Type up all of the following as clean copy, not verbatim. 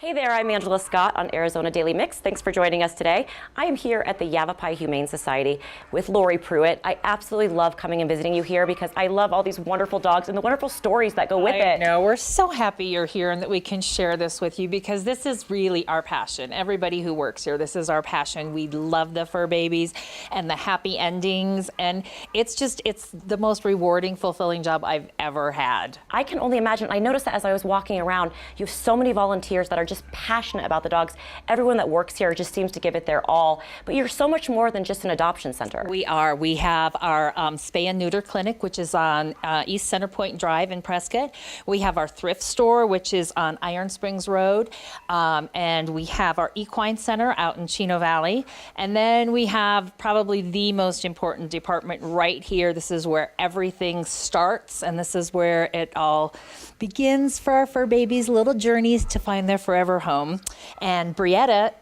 Hey there, I'm Angela Scott on Arizona Daily Mix. Thanks for joining us today. I am here at the Yavapai Humane Society with Loree Pruett. I absolutely love coming and visiting you here because I love all these wonderful dogs and the wonderful stories that go with it. No, we're so happy you're here and that we can share this with you because this is really our passion. Everybody who works here, this is our passion. We love the fur babies and the happy endings, and it's the most rewarding, fulfilling job I've ever had. I can only imagine. I noticed that as I was walking around, you have so many volunteers that are just passionate about the dogs. Everyone that works here just seems to give it their all. But you're so much more than just an adoption center. We are. We have our spay and neuter clinic, which is on East Center Point Drive in Prescott. We have our thrift store, which is on Iron Springs Road. And we have our equine center out in Chino Valley. And then we have probably the most important department right here. This is where everything starts, and this is where it all begins for our fur babies' little journeys to find their forever home. And Brietta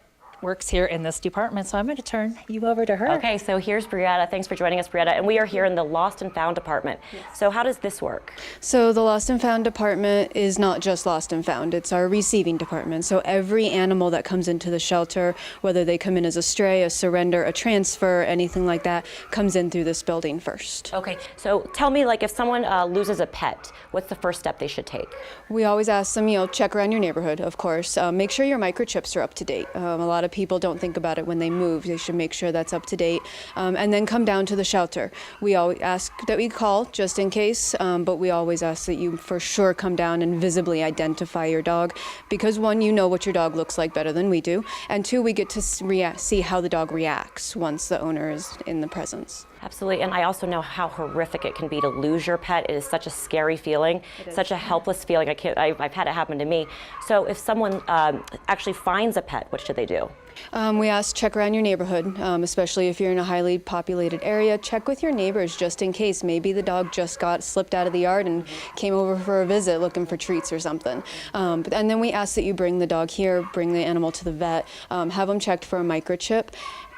works here in this department, so I'm going to turn you over to her. Okay, so here's Brietta. Thanks for joining us, Brietta. And we are here in the Lost and Found department. Yes. So how does this work? So the Lost and Found department is not just Lost and Found, it's our receiving department. So every animal that comes into the shelter, whether they come in as a stray, a surrender, a transfer, anything like that, comes in through this building first. Okay, so tell me, like, if someone loses a pet, what's the first step they should take? We always ask them, check around your neighborhood, of course. Make sure your microchips are up to date. A lot of people don't think about it when they move. They should make sure that's up to date. And then come down to the shelter. We always ask that we call just in case, but we always ask that you for sure come down and visibly identify your dog, because one, you know what your dog looks like better than we do, and two, we get to see how the dog reacts once the owner is in the presence. Absolutely, and I also know how horrific it can be to lose your pet. It is such a scary feeling, such a helpless feeling. I've had it happen to me. So if someone actually finds a pet, what should they do? We ask check around your neighborhood, especially if you're in a highly populated area. Check with your neighbors just in case. Maybe the dog just got slipped out of the yard and came over for a visit looking for treats or something. And then we ask that you bring the dog here, bring the animal to the vet, have them checked for a microchip.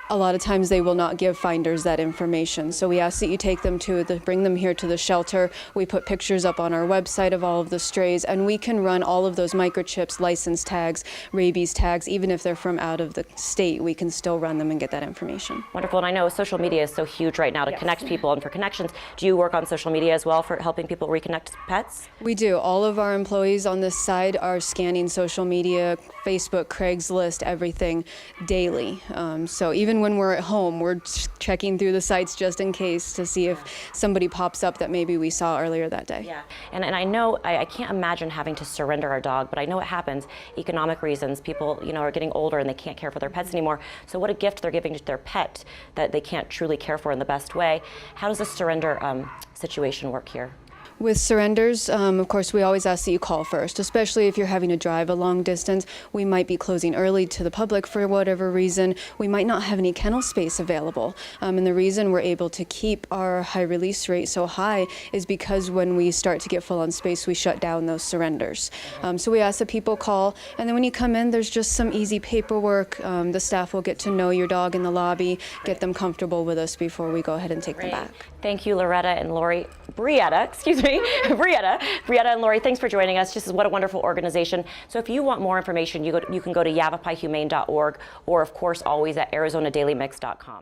A lot of times they will not give finders that information. So we ask that you take them bring them here to the shelter. We put pictures up on our website of all of the strays, and we can run all of those microchips, license tags, rabies tags. Even if they're from out of the state, we can still run them and get that information. Wonderful, and I know social media is so huge right now to connect people and for connections. Do you work on social media as well for helping people reconnect pets? We do. All of our employees on this side are scanning social media, Facebook, Craigslist, everything daily. So even when we're at home, we're checking through the sites just in case to see if somebody pops up that maybe we saw earlier that day. Yeah, and I know, I can't imagine having to surrender our dog, but I know it happens. Economic reasons, people are getting older and they can't care for their pets anymore. So what a gift they're giving to their pet that they can't truly care for in the best way. How does the surrender situation work here? With surrenders, of course, we always ask that you call first, especially if you're having to drive a long distance. We might be closing early to the public for whatever reason. We might not have any kennel space available. And the reason we're able to keep our high release rate so high is because when we start to get full on space, we shut down those surrenders. So we ask that people call, and then when you come in, there's just some easy paperwork. The staff will get to know your dog in the lobby, get them comfortable with us before we go ahead and take them back. Thank you, Loretta and Loree. Brietta, excuse me, Brietta and Loree, thanks for joining us. This is what a wonderful organization. So if you want more information, you can go to yavapaihumane.org or, of course, always at ArizonaDailyMix.com.